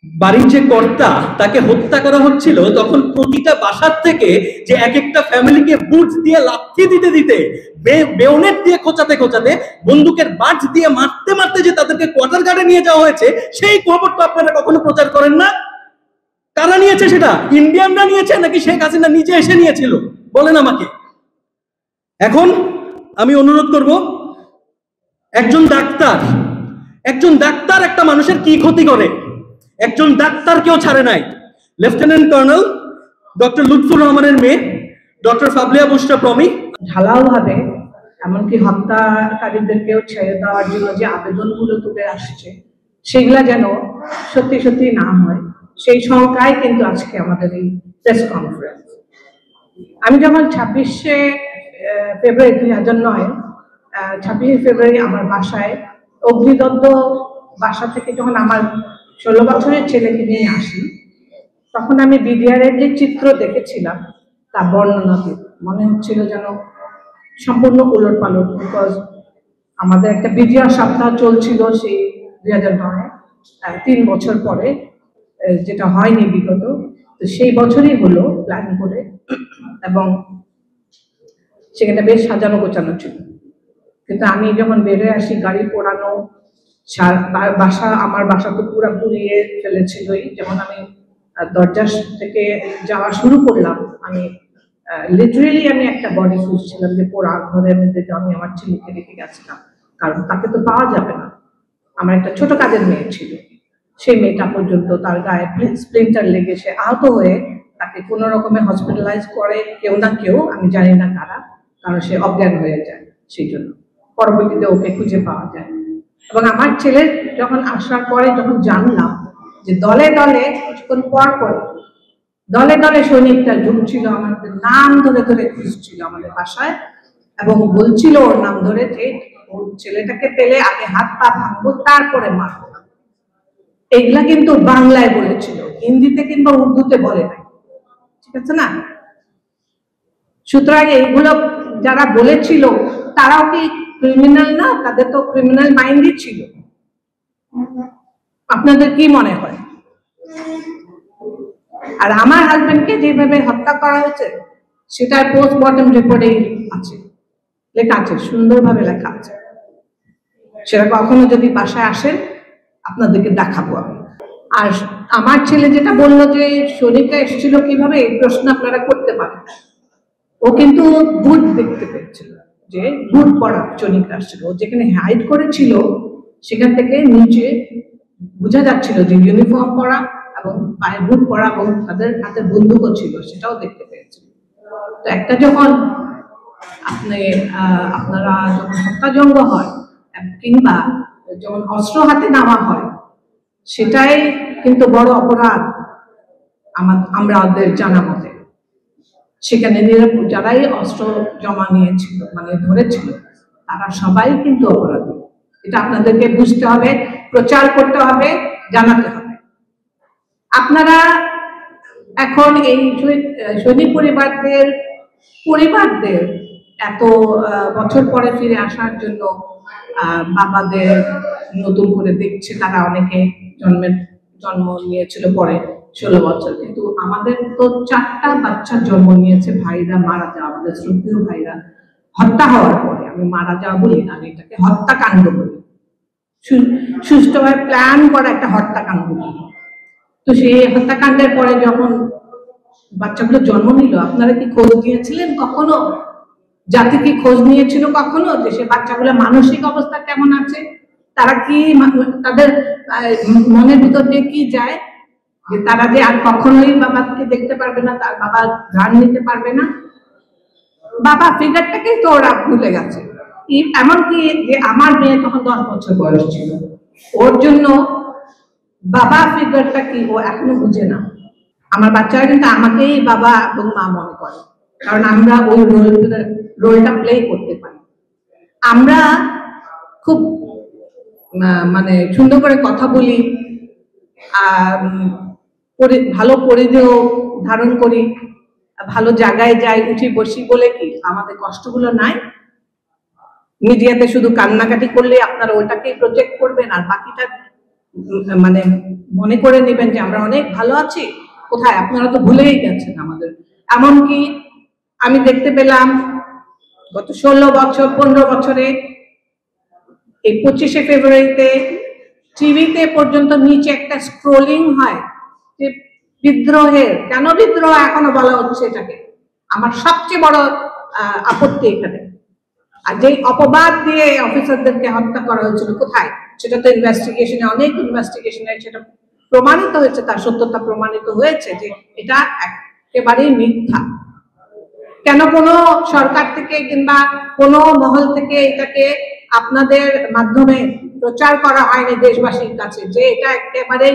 বাড়ির যে কর্তা তাকে হত্যা করা হচ্ছিল, তখন প্রতিটা বাসার থেকে যে এক একটা ফ্যামিলিকে বুট দিয়ে লাথি দিতে দিতে, বেয়োনেট দিয়ে খোঁচাতে খোঁচাতে, বন্দুকের বাজ দিয়ে মারতে মারতে যে তাদেরকে কোয়ার্টার গার্ডে নিয়ে যাওয়া হয়েছে, সেই খবরটা আপনারা কখনো প্রচার করেন না। কারা নিয়েছে সেটা? ইন্ডিয়ানরা নিয়েছে নাকি শেখ হাসিনা নিজে এসে নিয়েছিল? বলেন আমাকে। এখন আমি অনুরোধ করব, একজন ডাক্তার একটা মানুষের কি ক্ষতি করে? একজন ডাক্তার কেউ ছাড়ে নাই। লেফটেন্যান্ট কর্নেল ডক্টর লুৎফুর রহমানের মেয়ে ডক্টর ফাবলিয়া বুশরা প্রমি ঢালাও ভাবে এমনকি হত্যাকারীদেরকেও ছেড়ে দেওয়ার জন্য যে আবেদনগুলো তুলে আসছে, সেগুলা যেন সত্যি সত্যি না হয়, সেই শঙ্কায় কিন্তু আজকে আমাদের এই প্রেস কনফারেন্স। আমি যখন 26শে ফেব্রুয়ারি 2009 26শে ফেব্রুয়ারি আমার বাসায় অগ্নিদগ্ধ বাসা থেকে যখন আমার 16 বছরের ছেলেকে নিয়ে আসি, তখন আমি বিডিআর এর যে চিত্র দেখেছিলাম তা বর্ণনাতীত মনে হচ্ছিল, যেন সম্পূর্ণ উলটপালট। বিকজ আমাদের একটা বিডিআর সপ্তাহ চলছিল সেই 2009 3 বছর পরে, যেটা হয়নি বিগত, তো সেই বছরই হলো প্ল্যান করে, এবং সেখানে বেশ সাজানো গোছানো ছিল। কিন্তু আমি যখন বেরিয়ে আসি, গাড়ি পোড়ানো, আমার বাসা তো পুরো পুড়িয়ে ফেলেছিলই। যেমন আমি দরজা থেকে যাওয়া শুরু করলাম, আমি লিটারেলি আমি একটা বডি খুঁজছিলাম যে পোড়া ঘরের মধ্যে আমি আমার ছেলেকে রেখে গেছিলাম, কারণ তাকে তো পাওয়া যাবে না। আমার একটা ছোট কাজের মেয়ে ছিল, সেই মেয়েটা পর্যন্ত তার গায়ে স্প্লিন্টার লেগে সে আহত হয়ে তাকে কোনো রকমে হসপিটালাইজ করে কেউ না কেউ, আমি জানি না কারা, কারণ সে অজ্ঞান হয়ে যায়। সেই জন্য পরবর্তীতে ওকে খুঁজে পাওয়া যায়। এবং আমার ছেলের যখন আসার পরে যখন জানলাম যে দলে দলে কিছুক্ষণ পর পর দলে দলে সৈনিকরা ঢুকছিল, আমাদের নাম ধরে ধরে খুঁজছিল আমাদের বাসায়, এবং বলছিল ওর নাম ধরে যে ওর ছেলেটাকে পেলে আগে হাত পা ভাঙবো, তারপরে মারবো। এগুলা কিন্তু বাংলায় বলেছিল, হিন্দিতে কিংবা উর্দুতে বলে নাই, ঠিক আছে না? সুতরাং এইগুলো যারা বলেছিল তারাও কি ক্রিমিনাল না? তাদের তো ক্রিমিনাল মাইন্ডই ছিল। আপনাদের কি মনে হয়? আর আমার হাজবেন্ডকে যেভাবে হত্যা করা হয়েছে সেটা পোস্টমর্টম রিপোর্টে আছে, লেখা আছে, সুন্দরভাবে লেখা আছে। সেটা কখনো যদি বাসায় আসেন আপনাদেরকে দেখাবো আমি। আর আমার ছেলে যেটা বললো যে শরীরটা এসেছিল কিভাবে, এই প্রশ্ন আপনারা করতে পারেন। ও কিন্তু বুট দেখতে পেয়েছিল, যে বুট পরা চনিকরা আসছিল, ও যেখানে হাইড করেছিল সেখান থেকে নিচে বোঝা যাচ্ছিল যে ইউনিফর্ম পরা এবং পায়ে বুট পরা, এবং তাদের হাতে বন্দুকও ছিল, সেটাও দেখতে পেয়েছিল। তো একটা যখন আপনারা যখন হত্যাযজ্ঞ হয় কিংবা যখন অস্ত্র হাতে নেওয়া হয়, সেটাই কিন্তু বড় অপরাধ আমরা ওদের জানা মতে। সেখানে যারাই অস্ত্র জমা নিয়েছিল, মানে ধরেছিল, তারা সবাই কিন্তু অপরাধী। এটা আপনাদেরকে বুঝতে হবে, প্রচার করতে হবে, জানাতে হবে। আপনারা এখন এই সৈনিক পরিবারদের এত বছর পরে ফিরে আসার জন্য বাবাদের নতুন করে দেখছে, তারা অনেকে জন্ম নিয়েছিল পরে 16 বছর, কিন্তু আমাদের তো 4টা বাচ্চার জন্ম নিয়েছে, ভাইরা মারা যাওয়া, আমাদের শ্রদ্ধেয় ভাইরা হত্যা হওয়ার পরে। আমি মারা যাওয়া বলি না, আমি এটাকে হত্যাকাণ্ড বলি, সুষ্ঠুভাবে প্ল্যান করা একটা হত্যাকাণ্ড বলি। তো সেই হত্যাকাণ্ডের পরে যখন বাচ্চাগুলো জন্ম নিল, আপনারা কি খোঁজ নিয়েছিলেন কখনো? জাতি কি খোঁজ নিয়েছিল কখনো যে সে বাচ্চাগুলো মানসিক অবস্থা কেমন আছে? তারা কি, তাদের মনের ভিতর দিয়ে কি যায় যে তারা যে আর কখনোই বাবাকে দেখতে পারবে না, তার বাবা ঘ্রাণ নিতে পারবে না? বাবা ফিগারটাকেই তো ওরা ভুলে গেছে। এমনকি যে আমার মেয়ে তখন 10 বছর বয়স ছিল, ওর জন্য বাবা ফিগারটা কি ও এখনো বুঝে না। আমার বাচ্চারা কিন্তু আমাকেই বাবা এবং মা মনে করে, কারণ আমরা ওই রোলটা প্লে করতে পারি। আমরা খুব মানে সুন্দর করে কথা বলি, ভালো পরিধেয় ধারণ করি, ভালো জায়গায় যাই, উঠি বসি, বলে কি আমাদের কষ্টগুলো নাই? মিডিয়াতে শুধু কান্নাকাটি করলে আপনারা ওইটাকেই প্রজেক্ট করবেন আর বাকিটা মানে মনে করে নেবেন যে আমরা অনেক ভালো আছি। কোথায়? আপনারা তো ভুলেই গেছেন আমাদের। এমনকি আমি দেখতে পেলাম গত 16 বছর 15 বছরে এই 25শে ফেব্রুয়ারিতে টিভিতে পর্যন্ত নিচে একটা স্ক্রোলিং হয় যে বিদ্রোহের। কেন বিদ্রোহ এখনো বলা হচ্ছে এটাকে? আমার সবচেয়ে বড় আপত্তি এখানে। আর যেই অপবাদ দিয়ে অফিসারদেরকে হত্যা করা হয়েছিল, কোথায়? সেটা তো ইনভেস্টিগেশনে, অনেক ইনভেস্টিগেশনে সেটা প্রমাণিত হয়েছে, তার সত্যতা প্রমাণিত হয়েছে যে এটা একেবারেই মিথ্যা। কেন কোনো সরকার থেকে কিংবা কোনো মহল থেকে এটাকে আপনাদের মাধ্যমে প্রচার করা হয়নি দেশবাসীর কাছে যে এটা একেবারে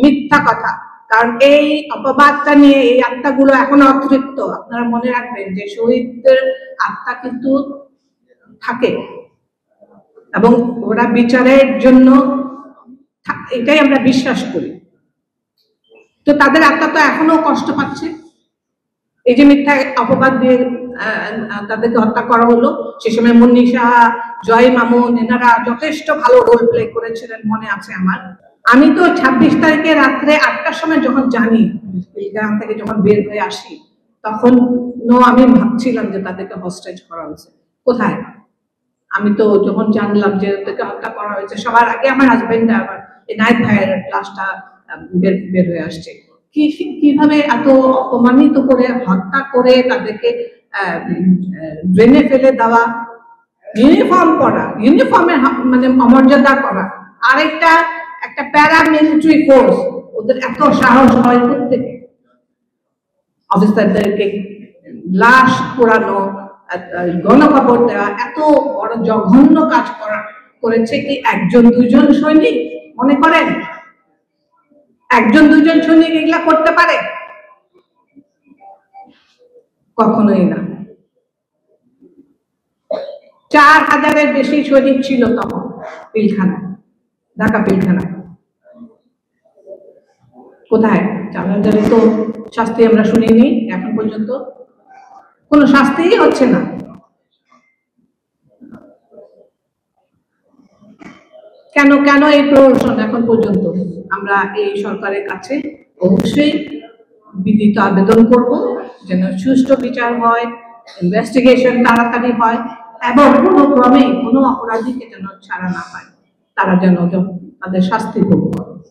মিথ্যা কথা? কারণ এই অপবাদটা নিয়ে এই আত্মাগুলো এখনো অতৃপ্ত। আপনারা মনে রাখবেন যে শহীদদের আত্মা কিন্তু থাকে এবং ওরা বিচারের জন্য, এটাই আমরা বিশ্বাস করি। তো তাদের আত্মা তো এখনো কষ্ট পাচ্ছে। এই যে মিথ্যা অপবাদ দিয়ে তাদেরকে হত্যা করা হলো, সে সময় মুন্নি সাহা, জয় মামুন এনারা যথেষ্ট ভালো রোল প্লে করেছিলেন, মনে আছে আমার। আমি তো 26 তারিখে রাত্রে 8টার সময় যখন জানি, গ্রাম থেকে যখন বের হয়ে আসি, তখন আমি ভাবছিলাম যে তাদেরকে হস্টেজ করা হয়েছে। কোথায়? আমি তো যখন জানলাম যে তাদেরকে হত্যা করা হয়েছে, সবার আগে আমার হাজবেন্ড, আমার এনায়েত ভাইয়ের লাশটা বের হয়ে আসছে। কিভাবে এত অপমানিত করে হত্যা করে তাদেরকে ড্রেনে ফেলে দেওয়া, ইউনিফর্ম পরা, ইউনিফর্মের মানে অমর্যাদা করা। আরেকটা একটা প্যারামিলিটারি ফোর্স, ওদের এত সাহস হয় প্রত্যেকে অফিসারদেরকে লাশ পোড়ানো, গণকবর দেওয়া, এত বড় জঘন্য কাজ করেছে কি একজন দুজন সৈনিক? মনে করেন একজন দুজন সৈনিক এগুলা করতে পারে? কখনোই না। 4000-এর বেশি সৈনিক ছিল তখন পিলখানায়, ঢাকা পিলখানায়। কোথায়? 4000-এর তো শাস্তি আমরা শুনিনি এখন পর্যন্ত, কোনো শাস্তিই হচ্ছে না। কেন কেন এই প্রহসন এখন পর্যন্ত? আমরা এই সরকারের কাছে অবশ্যই বিনীত আবেদন করব যেন সুষ্ঠু বিচার হয়, ইনভেস্টিগেশন তাড়াতাড়ি হয় এবং কোনো ক্রমে কোনো অপরাধীকে যেন ছাড়া না পায়, তারা যেন তাদের শাস্তি ভোগ